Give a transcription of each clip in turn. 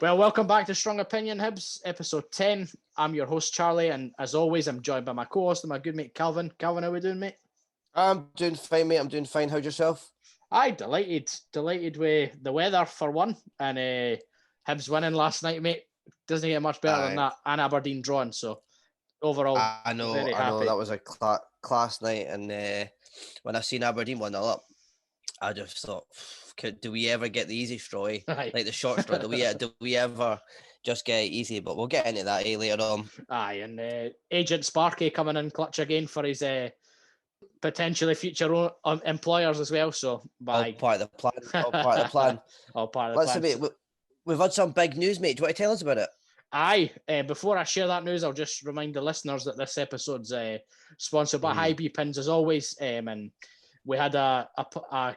Well, welcome back to Strong Opinion Hibs, episode 10. I'm your host, Charlie, and as always, I'm joined by my co-host and my good mate, Calvin. Calvin, how are we doing, mate? I'm doing fine, mate. I'm doing fine. How's yourself? Delighted with the weather for one, and Hibs winning last night, mate. Doesn't get much better than that, and Aberdeen drawing. So overall, I know very happy. that was a class night, and when I seen Aberdeen 1-0 up, I just thought, do we ever get the easy straw? Like the short straw? Do we ever just get it easy? But we'll get into that later on. Aye, and Agent Sparky coming in clutch again for his potentially future employers as well. So, all part of the plan. All part of the plan. All part of the plan. Listen, mate, we've had some big news, mate. Do you want to tell us about it? Aye. Before I share that news, I'll just remind the listeners that this episode's sponsored by High-B Pins as always. And we had a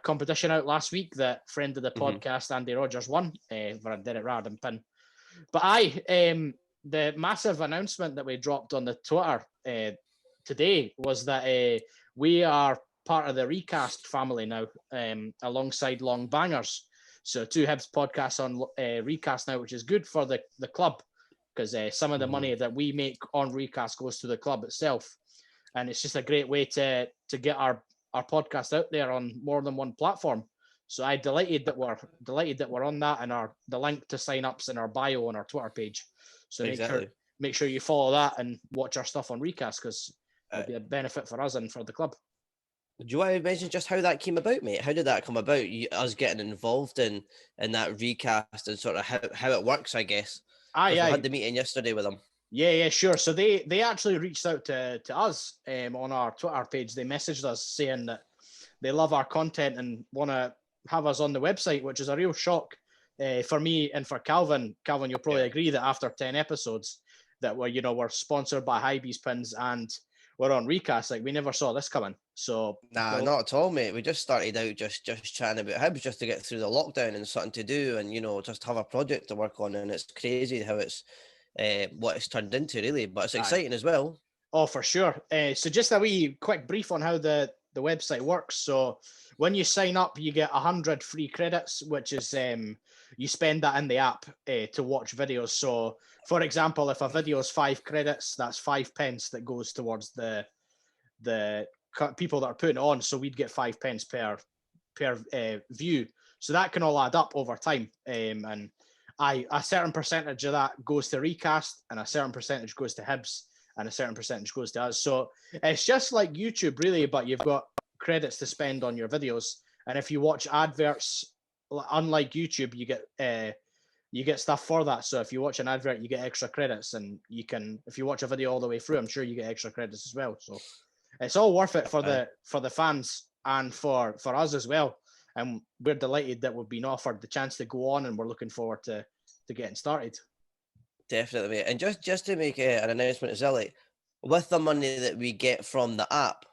competition out last week that friend of the podcast, Andy Rogers, won for a Derek Rardon pin. But the massive announcement that we dropped on the Twitter today was that we are part of the Recast family now, alongside Long Bangers. So 2 Hibs podcasts on Recast now, which is good for the club, because some of the money that we make on Recast goes to the club itself. And it's just a great way to get our podcast out there on more than one platform. So I'm delighted that we're on that, and the link to sign up's in our bio on our Twitter page. So make sure you follow that and watch our stuff on Recast, because it'll be a benefit for us and for the club. Do you want to mention just how that came about, mate? How did that come about? Us getting involved in that Recast and sort of how it works, I guess. We had the meeting yesterday with them. Yeah, sure. So they actually reached out to us on our Twitter page. They messaged us saying that they love our content and want to have us on the website, which is a real shock for me and for Calvin. Calvin, you'll probably agree that after 10 episodes that we're sponsored by High-B Pins and we're on Recast. Like, we never saw this coming. So not at all, mate. We just started out just chatting about Hibs just to get through the lockdown and something to do, and just have a project to work on. And it's crazy how it's what it's turned into, really. But it's exciting as well. Oh, for sure. So just a wee quick brief on how the website works. So when you sign up, you get 100 free credits, which is you spend that in the app to watch videos. So, for example, if a video is 5 credits, that's 5 pence that goes towards the people that are putting it on. So we'd get 5 pence per view. So that can all add up over time. And a certain percentage of that goes to Recast, and a certain percentage goes to Hibs, and a certain percentage goes to us. So it's just like YouTube, really, but you've got credits to spend on your videos. And if you watch adverts, unlike YouTube, you get stuff for that. So if you watch an advert, you get extra credits, and if you watch a video all the way through, I'm sure you get extra credits as well. So it's all worth it for the fans and for us as well. And we're delighted that we've been offered the chance to go on, and we're looking forward to getting started. Definitely, mate. And just to make an announcement as well, like, with the money that we get from the app,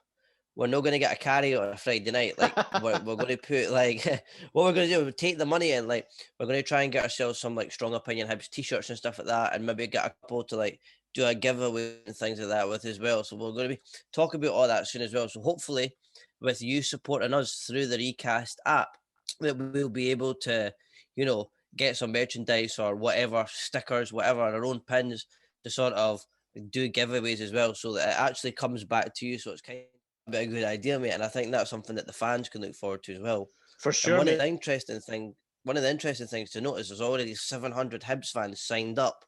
we're not going to get a carry on a Friday night. Like, we're going to put, like, what we're going to do, we'll take the money and, like, we're going to try and get ourselves some, like, Strong Opinion Hibs t-shirts and stuff like that, and maybe get a couple to, like, do a giveaway and things like that with as well. So we're going to be talking about all that soon as well. So hopefully, with you supporting us through the Recast app, that we'll be able to, get some merchandise or whatever, stickers, whatever, our own pins to sort of do giveaways as well, so that it actually comes back to you. So it's kind of a good idea, mate. And I think that's something that the fans can look forward to as well. For sure. And one of the interesting things to notice is already 700 Hibs fans signed up.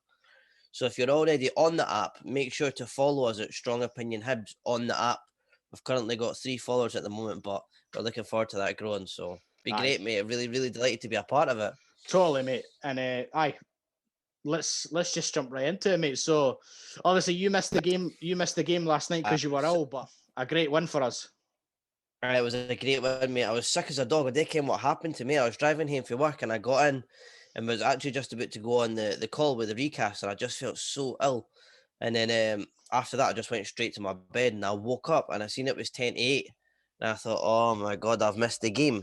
So if you're already on the app, make sure to follow us at Strong Opinion Hibs on the app. We've currently got 3 followers at the moment, but we're looking forward to that growing. So be great, mate. Really, really delighted to be a part of it. Totally, mate. And let's just jump right into it, mate. So obviously you missed the game. You missed the game last night because you were ill, but a great win for us. It was a great win, mate. I was sick as a dog. I didn't care what happened to me. I was driving home from work and I got in and was actually just about to go on the call with the Recast, and I just felt so ill. And then after that, I just went straight to my bed, and I woke up and I seen it was 10-8. And I thought, oh my God, I've missed the game.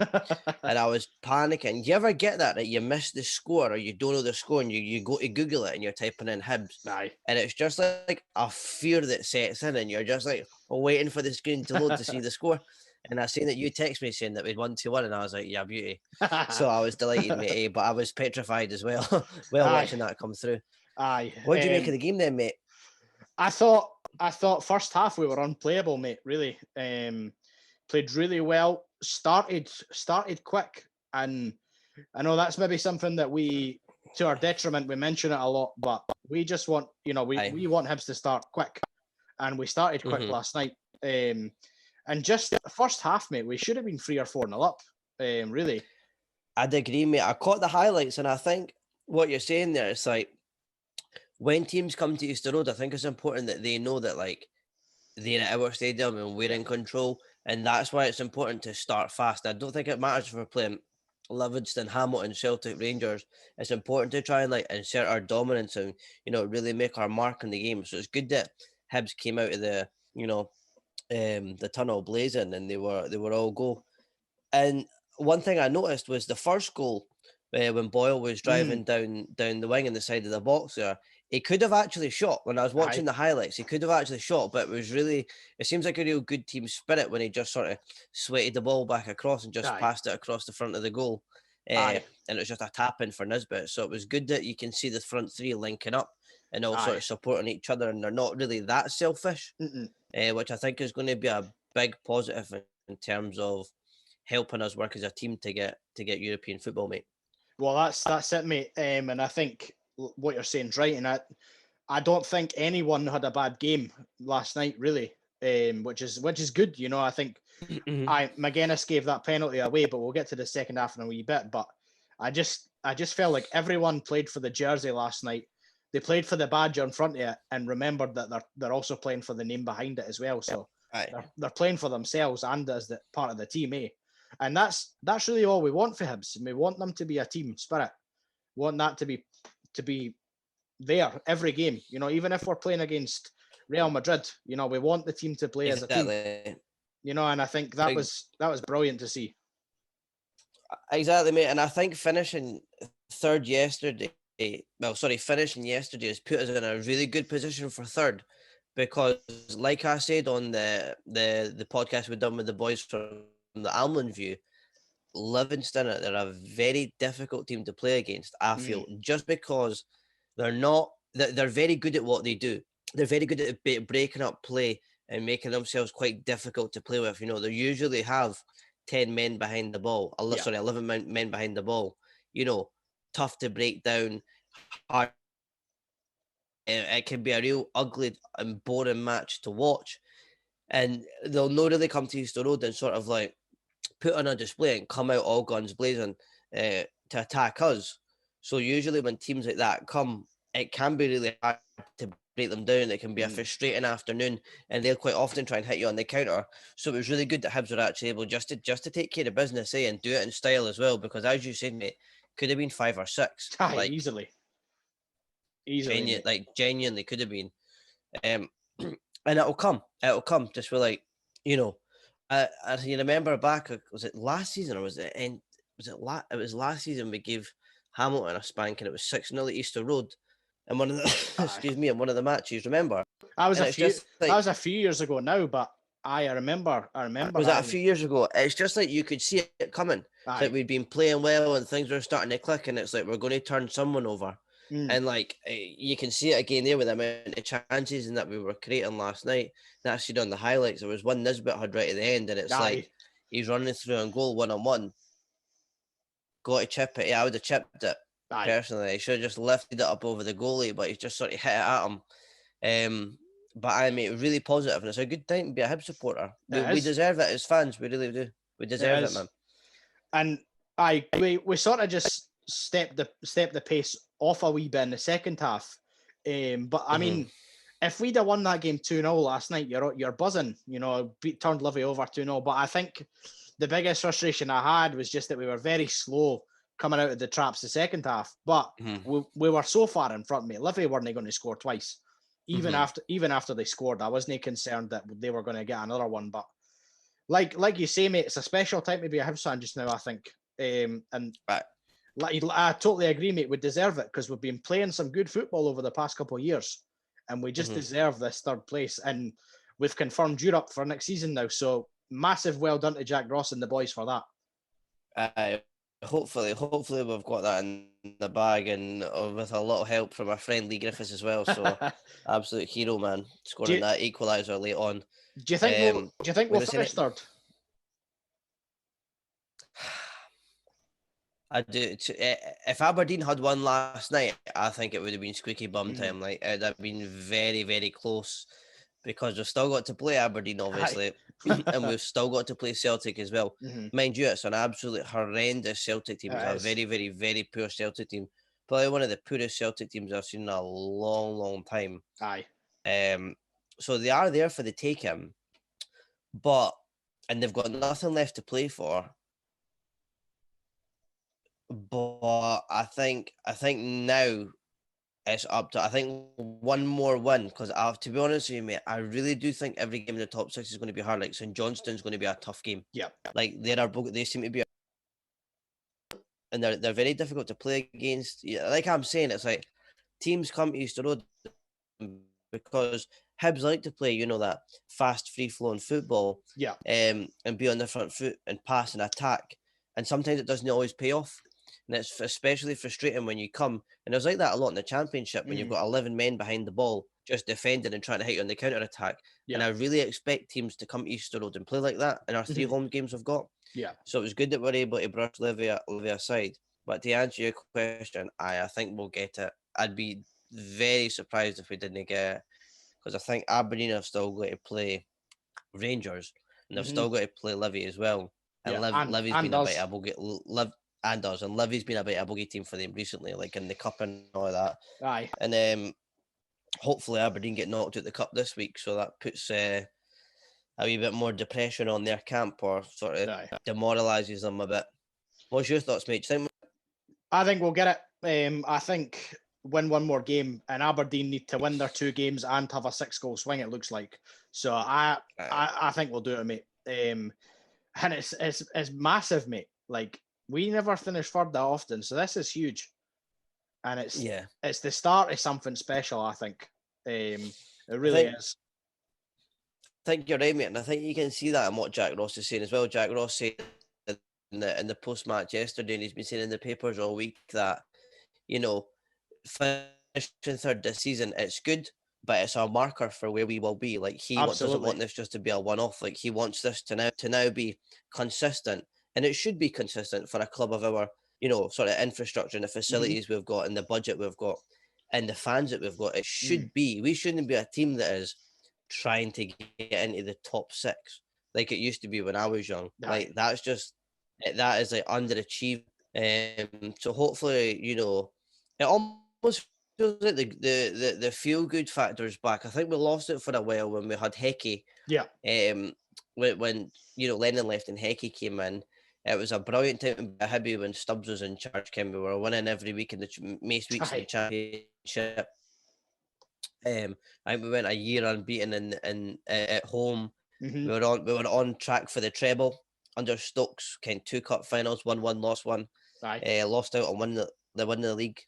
And I was panicking. You ever get that you miss the score or you don't know the score, and you go to Google it and you're typing in Hibs? Aye. And it's just like a fear that sets in, and you're just like waiting for the screen to load to see the score. And I seen that you text me saying that we'd 1-1, and I was like, yeah, beauty. So I was delighted, mate, but I was petrified as well, watching that come through. Aye. What did you make of the game then, mate? I thought first half we were unplayable, mate, really. Played really well, started quick, and I know that's maybe something that we, to our detriment, we mention it a lot, but we just want, we want Hibs to start quick, and we started quick last night. And just first half, mate, we should have been 3 or 4-0 up, really. I'd agree, mate. I caught the highlights, and I think what you're saying there is like, when teams come to Easter Road, I think it's important that they know that like they're at our stadium and we're in control, and that's why it's important to start fast. I don't think it matters if we're playing Livingston, Hamilton, Celtic, Rangers. It's important to try and like insert our dominance and really make our mark in the game. So it's good that Hibs came out of the the tunnel blazing, and they were all go. And one thing I noticed was the first goal when Boyle was driving down the wing in the side of the box there. He could have actually shot. When I was watching the highlights, he could have actually shot, but it seems like a real good team spirit when he just sort of sweated the ball back across and just passed it across the front of the goal. And it was just a tap in for Nisbet. So it was good that you can see the front three linking up and all sort of supporting each other, and they're not really that selfish, which I think is going to be a big positive in terms of helping us work as a team to get European football, mate. Well, that's it, mate. And I think what you're saying is right, and I don't think anyone had a bad game last night, really, which is good. I think McGuinness gave that penalty away, but we'll get to the second half in a wee bit. But I just felt like everyone played for the jersey last night. They played for the badge in front of it and remembered that they're also playing for the name behind it as well. So they're playing for themselves and as the part of the team, eh? And that's really all we want for Hibs. We want them to be a team spirit. We want that to be there every game. Even if we're playing against Real Madrid, we want the team to play as a team. And I think that was brilliant to see. Exactly, mate. And I think finishing yesterday has put us in a really good position for third, because like I said on the podcast we've done with the boys from the Almond View, Livingston, they're a very difficult team to play against, I feel, just because they're very good at what they do. They're very good at breaking up play and making themselves quite difficult to play with. They usually have 10 men behind the ball. 11 men behind the ball. Tough to break down. Hard. It can be a real ugly and boring match to watch. And they'll not really come to Easter Road and sort of like put on a display and come out all guns blazing to attack us. So usually when teams like that come, it can be really hard to break them down. It can be a frustrating afternoon, and they'll quite often try and hit you on the counter. So it was really good that Hibs were actually able just to take care of business, and do it in style as well. Because as you said, mate, could have been 5 or 6. Easily. Genuinely could have been. And it'll come. Just for like, you remember back, was it last season or was it it was last season we gave Hamilton a spank, and it was 6-0 at Easter Road. And one of the one of the matches, remember? That was a few years ago now, but I remember. Was that a few years ago? It's just like you could see it coming. It's like we'd been playing well and things were starting to click, and it's like we're going to turn someone over. And like you can see it again there with the amount of chances and that we were creating last night. That's seen on the highlights. There was one Nisbet had right at the end, and it's like he's running through on goal 1-on-1. Got to chip it. Yeah, I would have chipped it personally. He should have just lifted it up over the goalie, but he's just sort of hit it at him. But I mean, really positive, and it's a good time to be a Hibs supporter. We deserve it as fans. We really do. We deserve it, man. And we sort of just step the pace off a wee bit in the second half. But I mean, if we'd have won that game 2-0 last night, you're buzzing. Turned Livy over 2-0. But I think the biggest frustration I had was just that we were very slow coming out of the traps the second half. But we were so far in front, mate. Livy weren't going to score twice. Even after they scored, I wasn't concerned that they were going to get another one. But like you say, mate, it's a special time to be a Hibs fan just now, I think. I totally agree, mate. We deserve it because we've been playing some good football over the past couple of years, and we just deserve this third place. And we've confirmed Europe for next season now, so massive well done to Jack Ross and the boys for that. Hopefully we've got that in the bag, and with a little help from our friend Lee Griffiths as well. So absolute hero, man, scoring that equaliser late on. Do you think we'll finish third? I do. If Aberdeen had won last night, I think it would have been squeaky bum time. Like, it'd have been very, very close, because we've still got to play Aberdeen, obviously, and we've still got to play Celtic as well. Mind you, it's an absolute horrendous Celtic team. It's a very, very, very poor Celtic team. Probably one of the poorest Celtic teams I've seen in a long, long time. So they are there for the taking, and they've got nothing left to play for. But I think now it's up to, I think, one more win, because to be honest with you, mate, I really do think every game in the top six is going to be hard. Like, St Johnstone's going to be a tough game. Yeah. Like, they seem to be, and they're very difficult to play against. Like I'm saying, it's like teams come to Easter Road because Hibs like to play, that fast, free-flowing football. Yeah. And be on the front foot and pass and attack. And sometimes it doesn't always pay off. And it's especially frustrating when you come, and there's like that a lot in the Championship, when you've got 11 men behind the ball just defending and trying to hit you on the counter-attack. And I really expect teams to come to Easter Road and play like that in our 3 home games we've got. Yeah. So it was good that we're able to brush Livy aside. But to answer your question, I think we'll get it. I'd be very surprised if we didn't get it, because I think Aberdeen have still got to play Rangers, and they've still got to play Livy as well. And Livy's been a bit of a bogey. And Livy's been a bit of a bogey team for them recently, like in the cup and all that. Aye. And hopefully Aberdeen get knocked out the cup this week, so that puts a wee bit more depression on their camp, or sort of demoralises them a bit. What's your thoughts, mate? I think we'll get it. I think win one more game, and Aberdeen need to win their 2 games and have a 6-goal swing, it looks like. So I think we'll do it, mate. And it's massive, mate. Like, we never finish third that often, so this is huge. And it's the start of something special, I think. It really is. I think you're right, mate, and I think you can see that in what Jack Ross is saying as well. Jack Ross said in the post-match yesterday, and he's been saying in the papers all week that, finishing third this season, it's good, but it's a marker for where we will be. Like, he doesn't want this just to be a one-off. Like, he wants this to now be consistent, and it should be consistent for a club of our, sort of infrastructure and the facilities we've got and the budget we've got and the fans that we've got. It should be. We shouldn't be a team that is trying to get into the top 6 like it used to be when I was young. Like, that is like underachieved. So hopefully, it almost feels like the feel good factor is back. I think we lost it for a while when we had Hecky. Yeah. When Lennon left and Hecky came in, it was a brilliant time by Hibby when Stubbs was in charge. We were winning every week in most weeks in the Championship. I think we went a year unbeaten in at home. We were on track for the treble under Stokes. 2 cup finals, won 1, lost 1. Lost out on winning the league.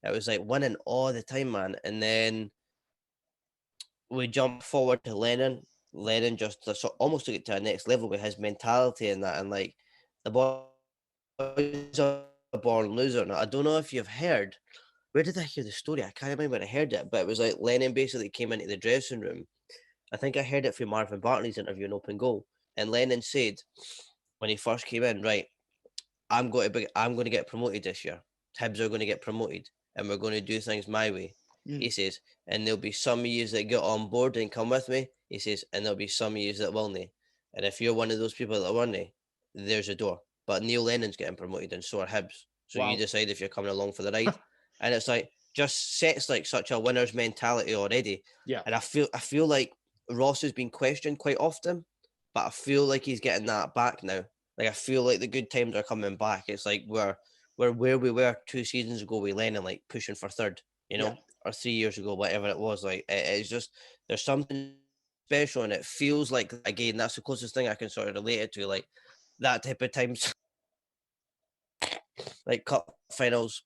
It was like winning all the time, man. And then we jumped forward to Lennon. Lennon just almost took it to a next level with his mentality and that. And like, the boys are a born loser. Now, I don't know if you've heard. Where did I hear the story? I can't remember when I heard it, but it was like Lennon basically came into the dressing room. I think I heard it from Marvin Bartley's interview in Open Goal. And Lennon said, when he first came in, right, I'm going to get promoted this year. Hibs are going to get promoted, and we're going to do things my way. He says, and there'll be some of you that get on board and come with me. He says, and there'll be some of you that will not. And if you're one of those people that won't, there's a door. But Neil Lennon's getting promoted, and so are Hibs. So you decide if you're coming along for the ride. And it's like, just sets like such a winner's mentality already. Yeah. And I feel like Ross has been questioned quite often, but I feel like he's getting that back now. Like, I feel like the good times are coming back. It's like we're where we were 2 seasons ago with Lennon, like pushing for third, or 3 years ago, whatever it was. Like, it's just, there's something special, and it feels like, again, that's the closest thing I can sort of relate it to, like that type of times, like cup finals,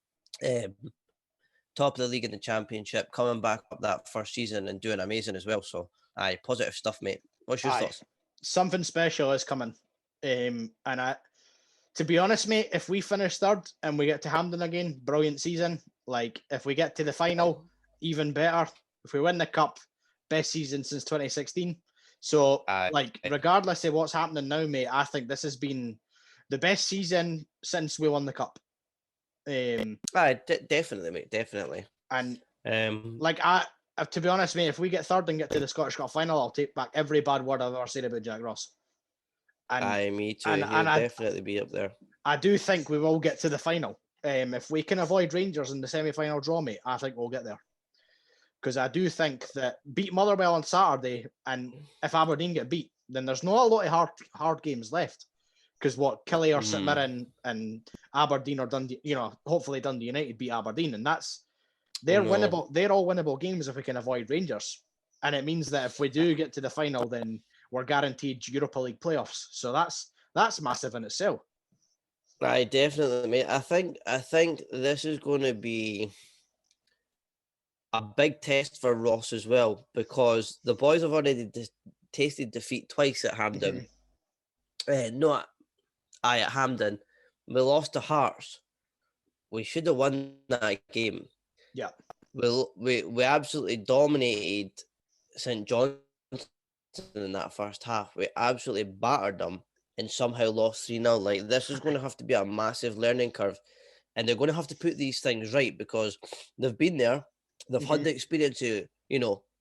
top of the league in the Championship, coming back up that first season and doing amazing as well. So, positive stuff, mate. What's your thoughts? something special is coming. And to be honest, mate, if we finish third and we get to Hampden again, brilliant season. Like, if we get to the final, even better. If we win the cup, best season since 2016. So, regardless of what's happening now, mate, I think this has been the best season since we won the cup. Definitely, mate, definitely. And to be honest, mate, if we get third and get to the Scottish Cup final, I'll take back every bad word I've ever said about Jack Ross. Me too. He'll definitely be up there. I do think we will get to the final. If we can avoid Rangers in the semi-final draw, mate, I think we'll get there. Because I do think that beat Motherwell on Saturday, and if Aberdeen get beat, then there's not a lot of hard games left. Because Killie or St Mirren and Aberdeen or Dundee, hopefully Dundee United beat Aberdeen, and they're winnable. They're all winnable games if we can avoid Rangers, and it means that if we do get to the final, then we're guaranteed Europa League playoffs. So that's massive in itself. Definitely, mate. I think this is going to be a big test for Ross as well, because the boys have already tasted defeat twice at Hampden. At Hampden, we lost to Hearts. We should have won that game. Yeah. We absolutely dominated St Johnstone in that first half. We absolutely battered them and somehow lost 3-0. Like, this is going to have to be a massive learning curve, and they're going to have to put these things right, because they've been there. They've had the experience of,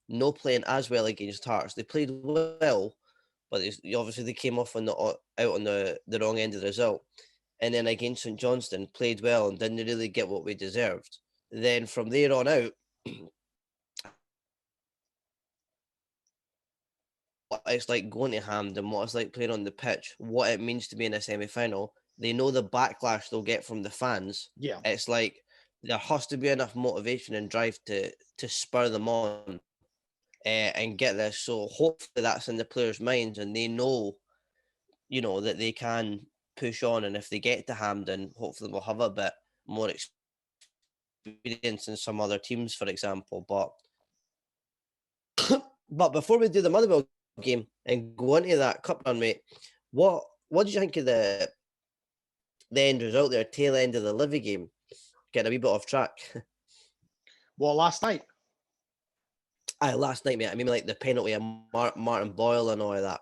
no playing as well against Hearts. They played well, but obviously they came off out on the wrong end of the result. And then against St Johnstone, played well and didn't really get what we deserved. Then from there on out, what it's like going to Hampden, what it's like playing on the pitch, what it means to be in a semi-final. They know the backlash they'll get from the fans. Yeah. It's like there has to be enough motivation and drive to spur them on and get this. So hopefully that's in the players' minds, and they know, that they can push on. And if they get to Hampden, hopefully we'll have a bit more experience in some other teams, for example. But before we do the Motherwell game and go into that cup run, mate, what did you think of the end result there, tail end of the Livy game? Getting a wee bit off track. Well, last night? Last night, mate. I mean, like the penalty of Martin Boyle and all of that.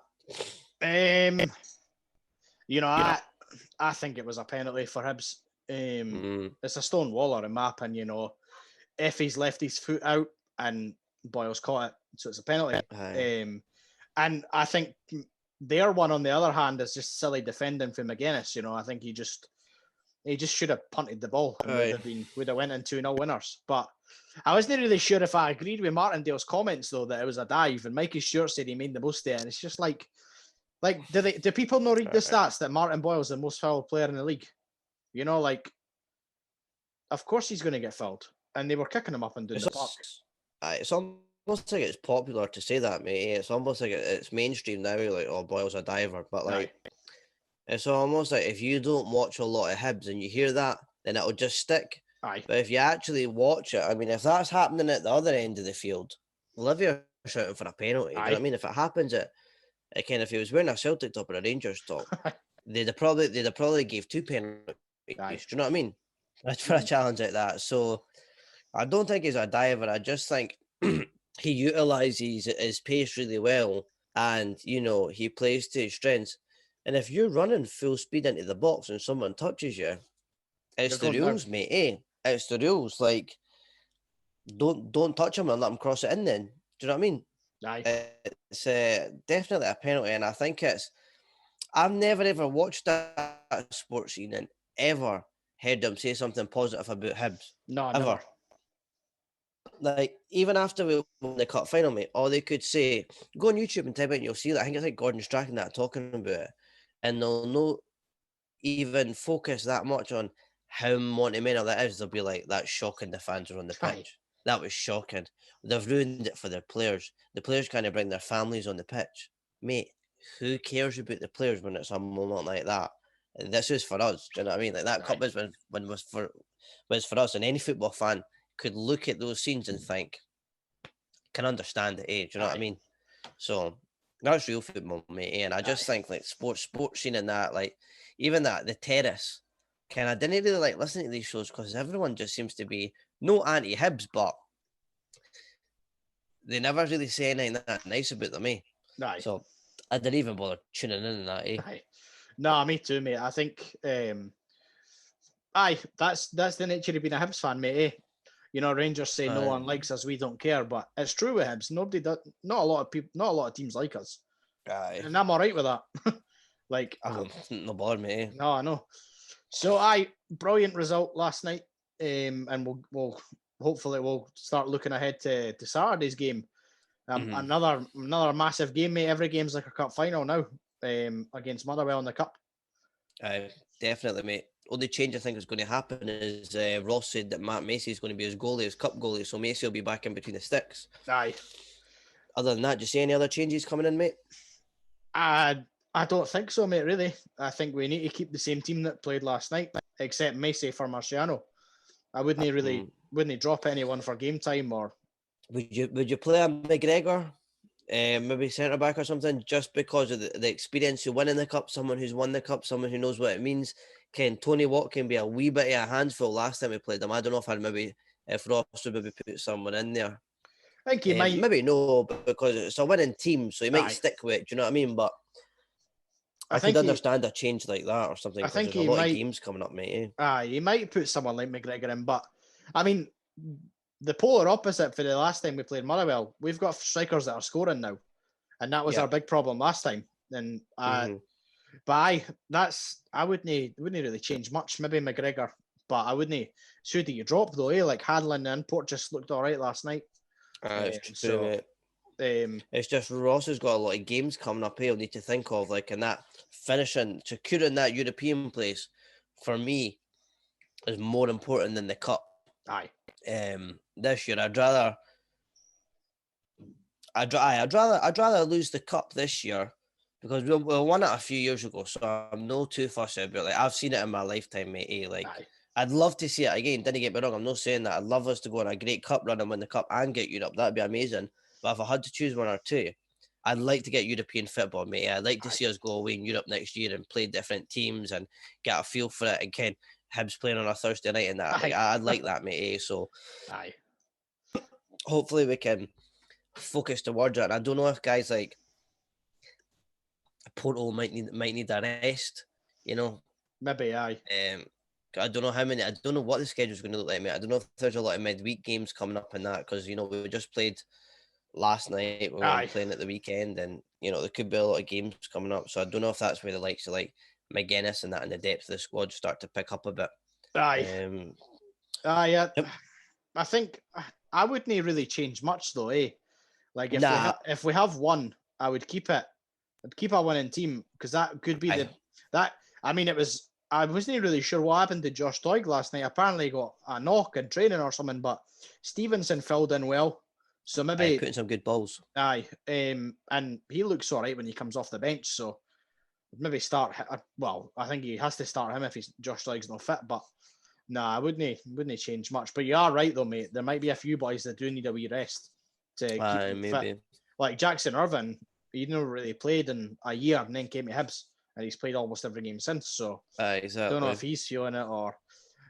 I think it was a penalty for Hibs. It's a stone waller in my opinion. If he's left his foot out and Boyle's caught it, so it's a penalty. And I think their one, on the other hand, is just silly defending from McGuinness. I think he just should have punted the ball and would have went in 2-0 winners. But I wasn't really sure if I agreed with Martindale's comments, though, that it was a dive. And Mikey Stewart said he made the most of it. And it's just like do people not read the stats that Martin Boyle's the most fouled player in the league? Of course he's going to get fouled. And they were kicking him up and down the park. It's almost like it's popular to say that, mate. It's almost like it's mainstream now, like, oh, Boyle's a diver. But, like, it's almost like if you don't watch a lot of Hibs and you hear that, then it'll just stick. Aye. But if you actually watch it, I mean, if that's happening at the other end of the field, Livy are shouting for a penalty. Do you know what I mean? If it happens if he was wearing a Celtic top or a Rangers top, they'd have probably gave 2 penalties. Do you know what I mean? For a challenge like that. So I don't think he's a diver. I just think he utilises his pace really well, and he plays to his strengths. And if you're running full speed into the box and someone touches you, it's the rules, mate. It's the rules. Like, don't touch him and let him cross it in. Then, do you know what I mean? It's definitely a penalty, and I think I've never ever watched that sports scene and ever heard them say something positive about Hibs. No, ever. Never. Like, even after we won the cup final, mate, all they could say, go on YouTube and type it and you'll see that. I think it's like Gordon Strachan that talking about it. And they'll not even focus that much on how monumental that is. They'll be like, that's shocking the fans are on the pitch. That was shocking. They've ruined it for their players. The players can't bring their families on the pitch. Mate, who cares about the players when it's a moment like that? This is for us. Do you know what I mean? Like, that cup was was for us, and any football fan could look at those scenes and think, can understand it, do you know what I mean? So That's real football, mate. And I just think like sports scene and that, like even that the terrace. I didn't really like listening to these shows because everyone just seems to be no anti-Hibs, but they never really say anything that nice about them, eh? Aye. So I didn't even bother tuning in and that, eh? Aye. No, me too, mate. I think that's the nature of being a Hibs fan, mate. Eh? You know, Rangers say no one likes us, we don't care, but it's true with Hibs. Nobody does. Not a lot of people. Not a lot of teams like us, and I'm all right with that. Like, no bother, mate. Eh? No, I know. So, brilliant result last night, and we'll hopefully we'll start looking ahead to Saturday's game. Another massive game, mate. Every game's like a cup final now. Against Motherwell in the cup. Definitely, mate. Only change I think is going to happen is Ross said that Matt Macy is going to be his goalie, his cup goalie, so Macy will be back in between the sticks. Aye. Other than that, do you see any other changes coming in, mate? I don't think so, mate, really. I think we need to keep the same team that played last night, except Macy for Marciano. I wouldn't drop anyone for game time or... Would you play a McGregor, maybe centre-back or something, just because of the experience of winning the cup, someone who's won the cup, someone who knows what it means? Can Tony Watt can be a wee bit of a handful last time we played them? I don't know if Ross would maybe put someone in there. I think he might... Maybe no, because it's a winning team, so he might stick with it, do you know what I mean? But I could understand a change like that or something. I think there's a lot of games coming up, mate. He might put someone like McGregor in, but I mean, the polar opposite for the last time we played Motherwell, we've got strikers that are scoring now, and that was our big problem last time. And but I wouldn't really change much. Maybe McGregor, but I wouldn't. Who do you drop though? Like Hadlin and Port just looked all right last night. It's true, mate. It's just Ross has got a lot of games coming up. He'll need to think of and that securing that European place for me is more important than the cup. Aye. This year I'd rather lose the cup this year because we won it a few years ago, so I'm no too fussy about it. I've seen it in my lifetime, mate. Aye. I'd love to see it again. Didn't get me wrong. I'm not saying that. I'd love us to go on a great cup run and win the cup and get Europe. That'd be amazing. But if I had to choose one or two, I'd like to get European football, mate. I'd like to see us go away in Europe next year and play different teams and get a feel for it. Again, Hibs playing on a Thursday night and that. I'd like that, mate. So, hopefully we can focus towards it. And I don't know if guys like Porto might need a rest. You know, maybe. I don't know how many. I don't know what the schedule is going to look like, mate. I don't know if there's a lot of midweek games coming up in that because we just played last night. We're playing at the weekend, and there could be a lot of games coming up. So I don't know if that's where the likes of like McGuinness and that and the depth of the squad start to pick up a bit. Yeah. I think I wouldn't really change much though, eh? Like if we have one, I would keep it. I'd keep a winning team because that could be I wasn't really sure what happened to Josh Doig last night. Apparently he got a knock in training or something, but Stevenson filled in well. So maybe putting some good balls. And he looks all right when he comes off the bench. So maybe start. Well, I think he has to start him if Josh Doig's not fit. But I wouldn't change much. But you are right though, mate. There might be a few boys that do need a wee rest to keep them fit. Like Jackson Irvine, he never really played in a year and then came to Hibs. And he's played almost every game since, so exactly. I don't know if he's feeling it or.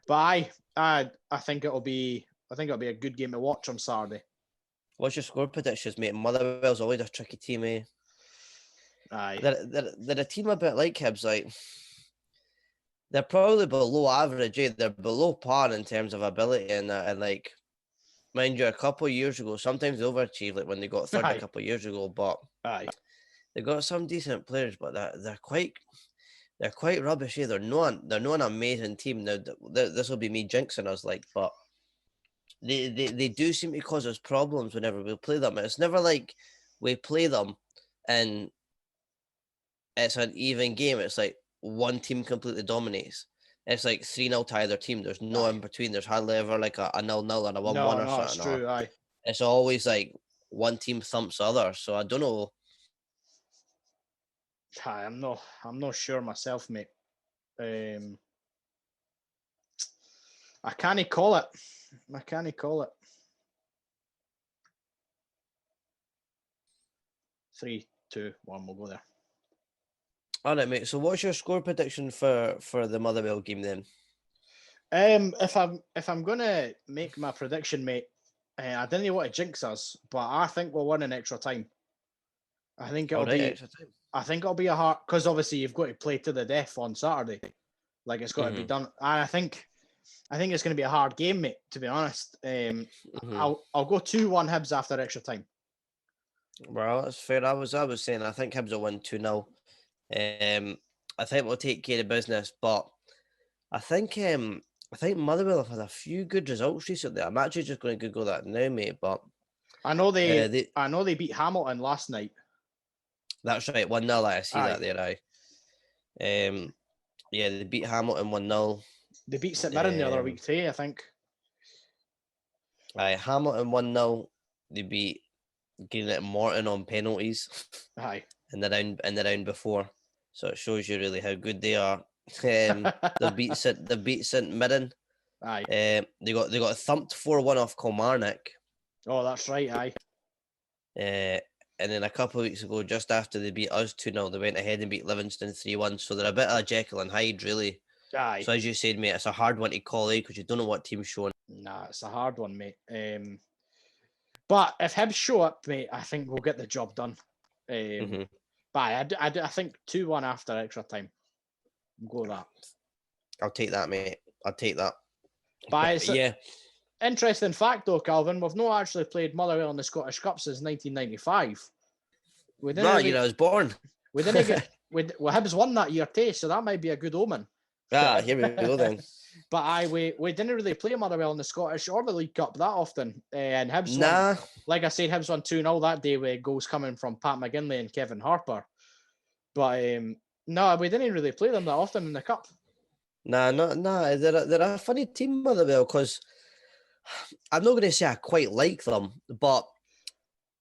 But I think it'll be a good game to watch on Saturday. What's your score predictions, mate? Motherwell's always a tricky team, eh? Aye. They're a team a bit like Hibs, like they're probably below average, eh? They're below par in terms of ability and that, and like mind you, a couple of years ago, sometimes they overachieve, like when they got third a couple of years ago, but they've got some decent players, but they're quite rubbish. They're not an amazing team. Now this will be me jinxing us, but they do seem to cause us problems whenever we play them. It's never like we play them and it's an even game. It's like one team completely dominates. It's like 3-0 to either team. There's no in between. There's hardly ever like a 0-0 and a 1-1 or something. It's true. It's always like one team thumps the other. So I don't know. I'm not sure myself, mate. I can't call it. 3-2 2-1, we'll go there. All right, mate. So what's your score prediction for the Motherwell game then? If I'm gonna make my prediction, mate, I didn't want to jinx us, but I think we'll win in extra time. I think it'll be Extra time. I think it'll be a hard, because obviously you've got to play to the death on Saturday. Like, it's got to be done. And I think it's going to be a hard game, mate, to be honest. I'll go 2-1 Hibs after extra time. Well, that's fair. I was saying I think Hibs will win 2-0. I think we'll take care of business, but I think Motherwell have had a few good results recently. I'm actually just going to Google that now, mate. But I know they beat Hamilton last night. That's right, 1-0. I see that there. Yeah, they beat Hamilton 1-0. They beat St Mirren the other week too, I think. Aye, Hamilton 1-0. They beat Greenock Morton on penalties. Aye. In the round before. So it shows you really how good they are. They beat St Mirren. Aye. They got thumped 4-1 off Kilmarnock. Oh, that's right, aye. And then a couple of weeks ago, just after they beat us 2-0, they went ahead and beat Livingston 3-1. So they're a bit of a Jekyll and Hyde, really. Aye. So as you said, mate, it's a hard one to call, because you don't know what team's showing. Nah, it's a hard one, mate. But if Hibs show up, mate, I think we'll get the job done. But I think 2-1 after extra time. We'll go that. I'll take that, mate. I'll take that. But yeah. Interesting fact, though, Calvin, we've not actually played Motherwell in the Scottish Cup since 1995. I was born. We didn't get. Hibs won that year too, so that might be a good omen. Here we go then. But we didn't really play Motherwell in the Scottish or the League Cup that often. And Hibs won, like I said, Hibs won 2-0 that day with goals coming from Pat McGinley and Kevin Harper. But we didn't really play them that often in the Cup. Nah. They're a funny team, Motherwell, because I'm not going to say I quite like them, but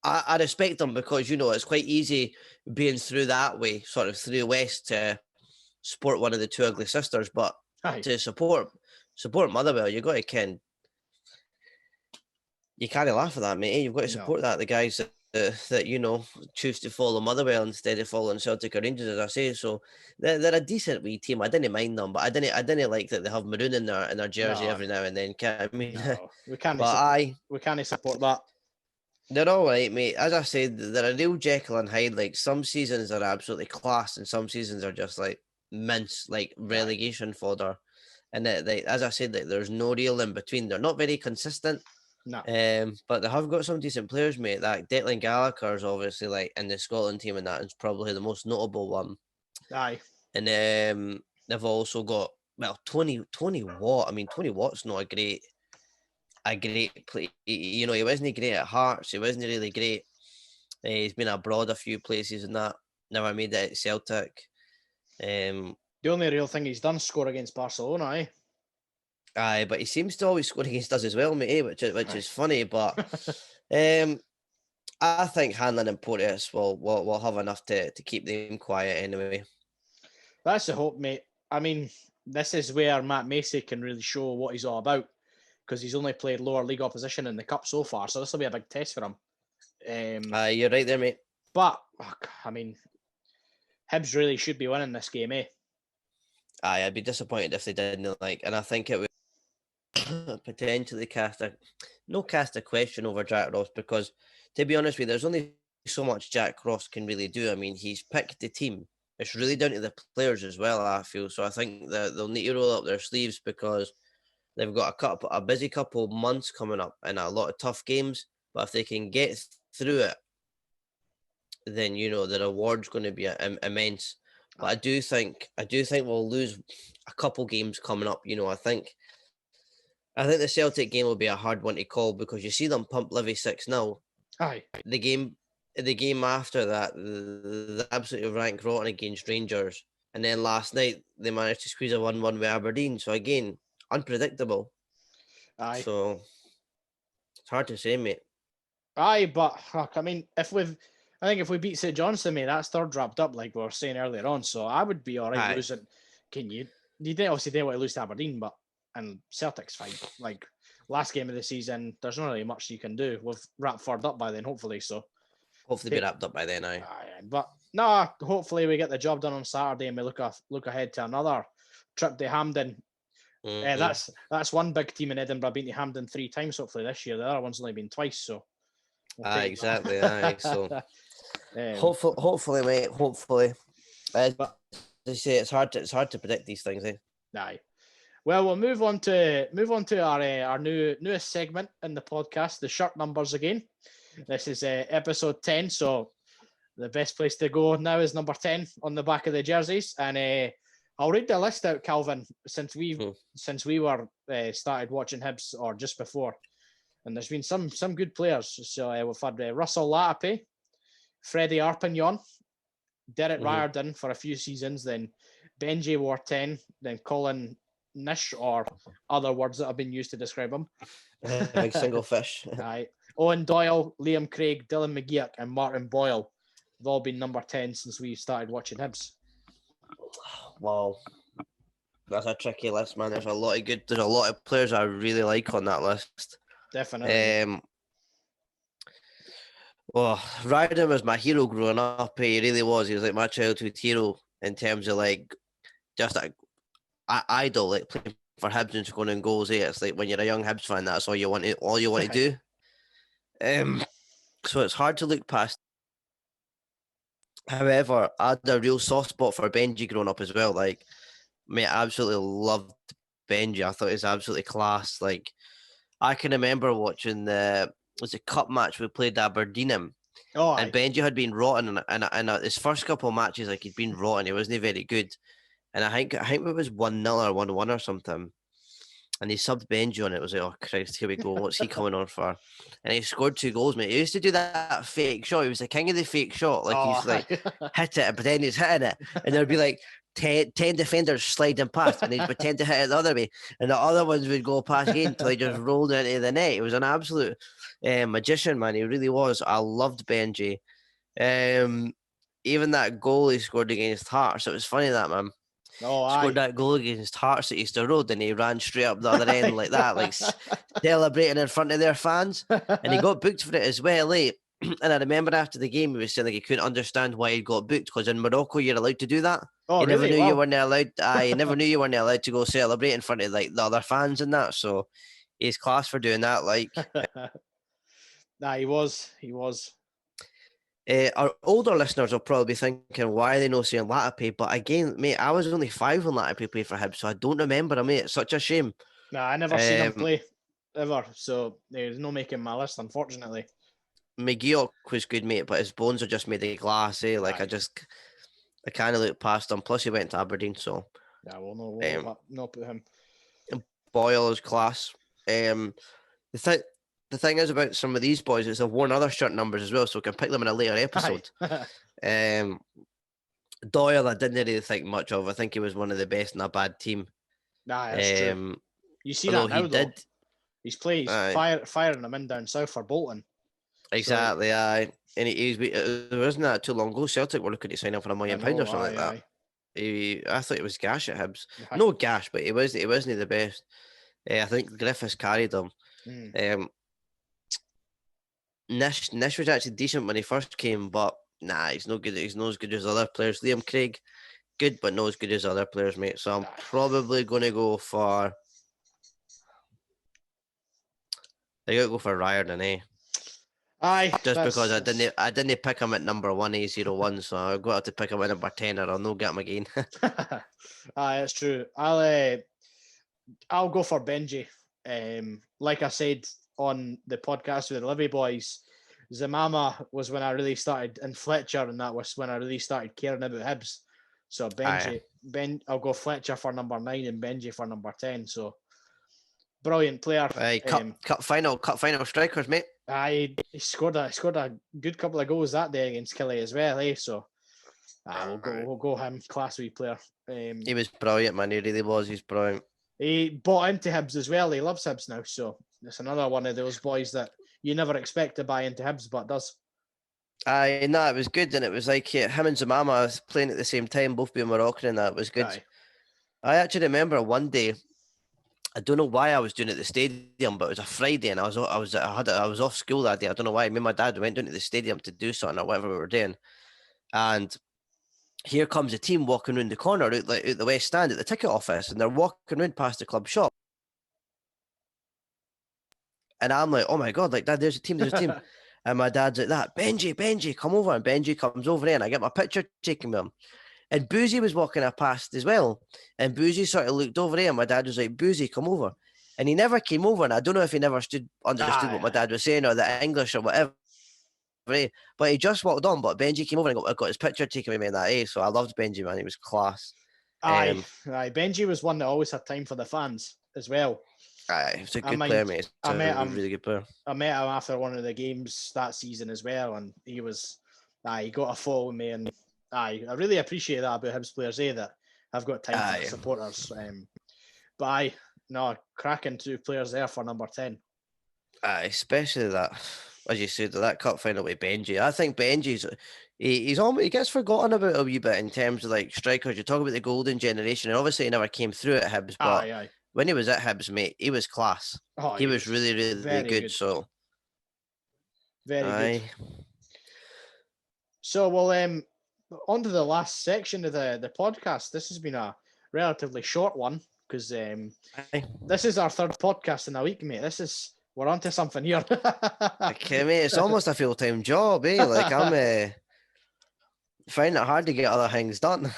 I respect them because, it's quite easy being through that way, sort of through West, to support one of the two ugly sisters. But to support Motherwell, you've got to you can't laugh at that, mate. You've got to support that. The guys that choose to follow Motherwell instead of following Celtic or Rangers, as I say. So they're a decent wee team. I didn't mind them, but I didn't like that they have maroon in their jersey every now and then. We can't. We can't support that. They're all right, mate. As I said, they're a real Jekyll and Hyde. Like, some seasons are absolutely class, and some seasons are just like mince, like relegation fodder. And as I said, there's no real in between. They're not very consistent. No. But they have got some decent players, mate. That Declan Gallagher is obviously like in the Scotland team, and that is probably the most notable one. Aye. And they've also got Tony Watt. I mean, Tony Watt's not a great play. He wasn't great at Hearts. He wasn't really great. He's been abroad a few places and that. Never made it at Celtic. The only real thing he's done is score against Barcelona, eh? Aye, but he seems to always score against us as well, mate, which is funny. But I think Hanlon and Porteous will have enough to keep them quiet anyway. That's the hope, mate. I mean, this is where Matt Macy can really show what he's all about, because he's only played lower league opposition in the Cup so far, so this will be a big test for him. You're right there, mate. But, I mean, Hibs really should be winning this game, eh? Aye, I'd be disappointed if they didn't. And I think it would potentially cast a question over Jack Ross, because, to be honest with you, there's only so much Jack Ross can really do. I mean, he's picked the team. It's really down to the players as well, I feel. So I think that they'll need to roll up their sleeves, because they've got a busy couple of months coming up and a lot of tough games. But if they can get through it, then the reward's going to be immense. But I do think we'll lose a couple games coming up. I think the Celtic game will be a hard one to call, because you see them pump Livy 6-0. Aye. The game after that, the absolutely rank rotten against Rangers, and then last night they managed to squeeze a 1-1 with Aberdeen. So again, unpredictable. Aye. So it's hard to say, mate. Aye, but I mean, if we beat St Johnstone, mate, that's third wrapped up, like we were saying earlier on. So I would be all right losing. You obviously didn't want to lose to Aberdeen, and Celtic's fine. Like, last game of the season, there's not really much you can do. We've wrapped third up by then, hopefully. So hopefully be wrapped up by then. Aye. But no, hopefully we get the job done on Saturday and we look ahead to another trip to Hampden. That's one big team in Edinburgh been to Hampden 3 times hopefully this year. The other one's only been twice, so exactly. So hopefully, mate. Hopefully, but they say it's hard to predict these things. Aye. Well, we'll move on to our newest segment in the podcast, the shirt numbers again. This is episode 10, so the best place to go now is number 10 on the back of the jerseys. And I'll read the list out, Calvin, since we were started watching Hibs or just before, and there's been some good players. So we've had Russell Latape, Freddie Arpignon, Derek Riordan for a few seasons, then Benji wore 10, then Colin Nish, or other words that have been used to describe him. Big single fish. Aye. Owen Doyle, Liam Craig, Dylan McGeoch, and Martin Boyle have all been number 10 since we started watching Hibs. Wow. That's a tricky list, man. There's a lot of players I really like on that list. Definitely. Well, Riordan was my hero growing up. He really was. He was like my childhood hero in terms of like just like idol, like playing for Hibs and scoring in goals. It's like when you're a young Hibs fan, that's all you want to do. So it's hard to look past. However, I had a real soft spot for Benji growing up as well. Like, mate, I absolutely loved Benji. I thought he was absolutely class. Like, I can remember watching it was a cup match we played Aberdeen in. Oh, and Benji had been rotten, and his first couple of matches, like he'd been rotten. He wasn't very good, and I think it was 1-0 or 1-1 or something. And he subbed Benji on it. It was like, oh Christ, here we go. What's he coming on for? And he scored 2 goals, mate. He used to do that fake shot. He was the king of the fake shot. Like he's like hit it and pretend he's hitting it, and there'd be like 10 defenders sliding past, and he'd pretend to hit it the other way, and the other ones would go past again until he just rolled into the net. He was an absolute magician, man. He really was. I loved Benji. Even that goal he scored against Hearts, it was funny that, man. Scored that goal against Hearts at Easter Road, and he ran straight up the other end like that, like celebrating in front of their fans, and he got booked for it as well, eh? And I remember after the game, he was saying like he couldn't understand why he got booked, because in Morocco you're allowed to do that. Oh, you really? never knew you weren't allowed. I never knew you weren't allowed to go celebrate in front of like the other fans and that. So he's class for doing that. Like, nah, he was. Our older listeners will probably be thinking, why are they not saying Latape? But again, mate, I was only 5 when Latape played for Hibs, so I don't remember him, mate. It's such a shame. Nah, I never seen him play ever, so there's no making my list, unfortunately. McGeoch was good, mate, but his bones are just made of glass, eh? Like, I kind of look past him. Plus, he went to Aberdeen, so. Yeah, we'll not put him. Boyle is class. The thing is about some of these boys is they've worn other shirt numbers as well, so we can pick them in a later episode. Doyle, I didn't really think much of. I think he was one of the best in a bad team. Nah, that's true. You see that now, though. He's firing them in down south for Bolton. Exactly, aye. And it wasn't that too long ago. Celtic were looking to sign up for £1 million or something like that. I thought it was gash at Hibs. No gash, but he wasn't the best. I think Griffiths carried him. Nish was actually decent when he first came, but nah, he's no good. He's not as good as other players. Liam Craig, good, but not as good as other players, mate. So I'm probably going to go for. I got to go for Riordan, eh? Aye, just because I didn't pick him at number 1A01, so I've got to pick him at number 10, or I'll not get him again. Aye, that's true. I'll go for Benji. Like I said on the podcast with the Livy boys, Zamama was when I really started, and Fletcher, and that was when I really started caring about Hibs. So Benji, I'll go Fletcher for number 9 and Benji for number 10. So brilliant player. Cup final strikers, mate. He scored a good couple of goals that day against Killie as well, eh? So we'll go him. Class wee player. He was brilliant, man. He really was. He's brilliant. He bought into Hibs as well. He loves Hibs now, so it's another one of those boys that you never expect to buy into Hibs, but does. It was good, and it was like him and Zamama playing at the same time, both being Moroccan, and that was good. Aye. I actually remember one day, I don't know why I was doing it at the stadium, but it was a Friday, and I was off school that day. I don't know why. Me and my dad went down to the stadium to do something or whatever we were doing, And here comes a team walking around the corner out the West Stand at the ticket office, and they're walking around past the club shop. And I'm like, oh my God, like, Dad, there's a team. And my dad's like that, Benji, come over. And Benji comes over there, and I get my picture taken with him. And Boozy was walking past as well. And Boozy sort of looked over there, and my dad was like, Boozy, come over. And he never came over. And I don't know if he never understood what my dad was saying, or the English or whatever. But he just walked on. But Benji came over and got his picture taken with me in that. So I loved Benji, man. He was class. Aye. Benji was one that always had time for the fans as well. He was a good player, mate. I met him. Really good player. I met him after one of the games that season as well, and he got a follow with me, and I really appreciate that about Hibs players, that have got time for supporters. But cracking 2 players there for number 10. Especially that, as you said, that cup final with Benji. I think Benji's he gets forgotten about a wee bit in terms of like strikers. You talk about the golden generation, and obviously he never came through at Hibs, but when he was at Hibs, mate, he was class. He was really, really good. So very good. So on to the last section of the podcast. This has been a relatively short one because this is our 3rd podcast in a week, mate. We're onto something here. Okay, mate, it's almost a full-time job, eh? Like I'm finding it hard to get other things done.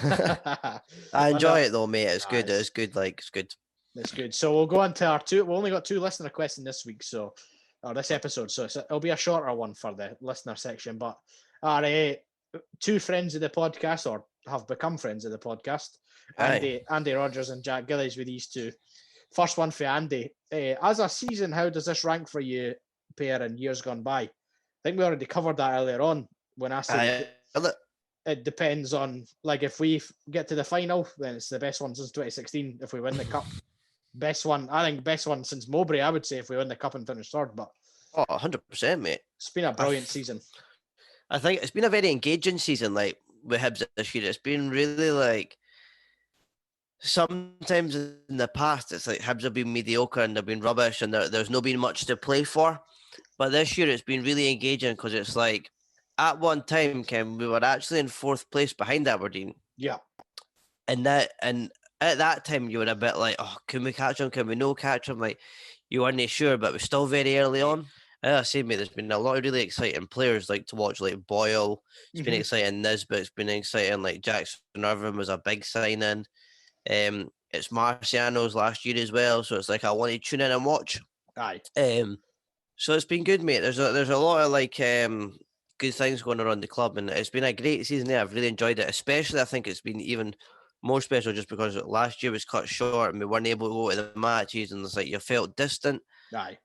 I enjoy it though, mate. It's good. It's good. Like it's good. That's good. So we'll go on to our 2. We've only got 2 listener questions this week, or this episode. So it'll be a shorter one for the listener section. But our 2 friends of the podcast, or have become friends of the podcast, Andy Rogers and Jack Gillies, with these 2. First one for Andy. As a season, how does this rank for you, pair, in years gone by? I think we already covered that earlier on when I said it depends on, like, if we get to the final, then it's the best one since 2016 if we win the cup. Best one since Mowbray, I would say, if we win the cup and finish 3rd. But 100%, mate. It's been a brilliant season. I think it's been a very engaging season, like, with Hibs this year. It's been really, like, sometimes in the past, it's like Hibs have been mediocre and they've been rubbish and there's no been much to play for. But this year it's been really engaging because it's like, at one time, Kim, we were actually in 4th place behind Aberdeen. Yeah. And at that time, you were a bit like, oh, can we catch them? Can we no catch them? Like, you weren't sure, but it was still very early on. As I say, mate, there's been a lot of really exciting players like to watch, like Boyle. It's been exciting. Nisbet, it's been exciting. Like Jackson Irvine was a big signing. It's Marciano's last year as well, so it's like I want to tune in and watch. So it's been good, mate. There's a lot of like good things going around the club, and it's been a great season there. I've really enjoyed it. Especially, I think it's been even more special just because last year was cut short and we weren't able to go to the matches, and it's like you felt distant.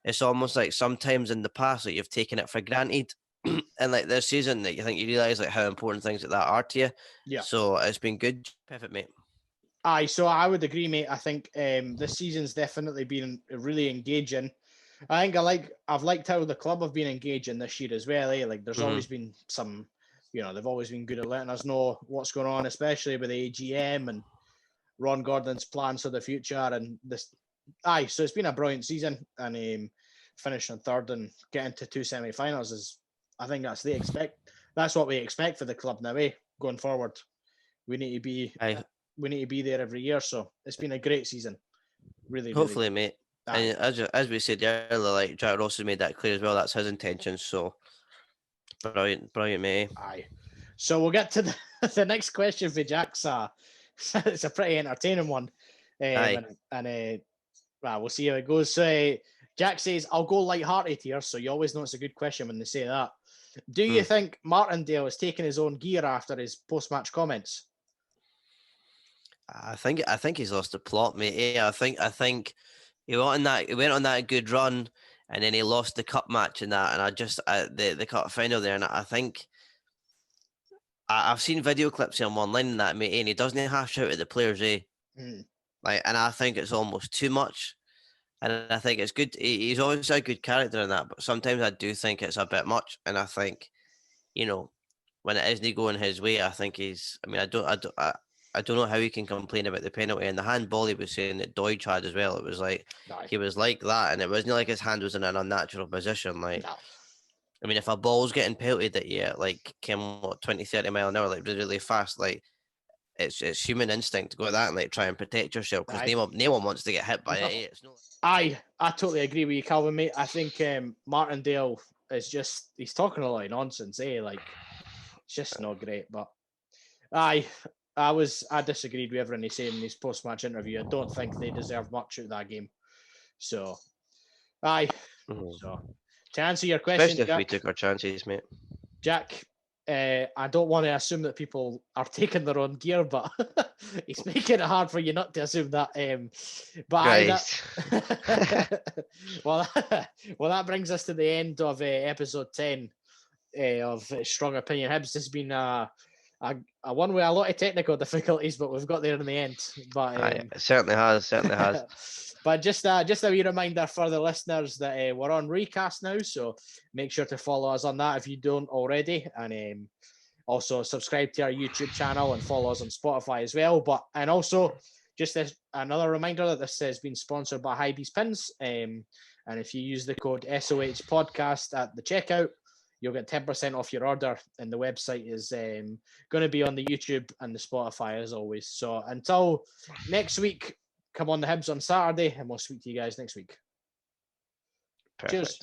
It's almost like sometimes in the past that you've taken it for granted, and like this season that you think you realise like how important things like that are to you. Yeah. So it's been good. Perfect, mate. So I would agree, mate. I think this season's definitely been really engaging. I think I've liked how the club have been engaging this year as well. Like there's always been some, they've always been good at letting us know what's going on, especially with the AGM and Ron Gordon's plans for the future. And this, so it's been a brilliant season, and finishing 3rd and getting to 2 semi-finals is, I think that's what we expect for the club now. Going forward, we need to be. We need to be there every year, so it's been a great season. Really, hopefully, mate. And as we said earlier, like Jack Ross has made that clear as well. That's his intention. So brilliant, mate. So we'll get to the next question for Jack's. It's a pretty entertaining one. And we'll see how it goes. So Jack says, "I'll go light-hearted here." So you always know it's a good question when they say that. Do you think Martindale has taken his own gear after his post-match comments? I think he's lost the plot, mate. I think he went on that good run, and then he lost the cup match and that, and the cup final there, and I think I've seen video clips of him online and that, mate, and he doesn't half shout at the players, Like, and I think it's almost too much, and I think it's good. He's always a good character in that, but sometimes I do think it's a bit much, and I think, when it isn't going his way, I think he's. I mean, I don't know how he can complain about the penalty, and the handball he was saying that Deutsch had as well. It was like he was like that, and it wasn't like his hand was in an unnatural position. Like I mean, if a ball's getting pelted at you at like 20, 30 mile an hour, like really fast, like it's human instinct to go at that and like try and protect yourself because no one wants to get hit by it. It's not. I totally agree with you, Calvin, mate. I think Martindale is he's talking a lot of nonsense, like it's just not great. But I disagreed with everything he said in his post-match interview. I don't think they deserve much out of that game. So so to answer your question, especially if Jack, we took our chances, mate. Jack, I don't want to assume that people are taking their own gear, but he's making it hard for you not to assume that. Well, that brings us to the end of episode 10 of Strong Opinion Hibs. This has been a one with a lot of technical difficulties, but we've got there in the end. But it certainly has. But just a wee reminder for the listeners that we're on Recast now, so make sure to follow us on that if you don't already, and also subscribe to our YouTube channel and follow us on Spotify as well. And also just another reminder that this has been sponsored by Hibs Pins, and if you use the code SOH Podcast at the checkout, you'll get 10% off your order, and the website is going to be on the YouTube and the Spotify as always. So until next week, come on the Hibs on Saturday, and we'll speak to you guys next week. Perfect. Cheers.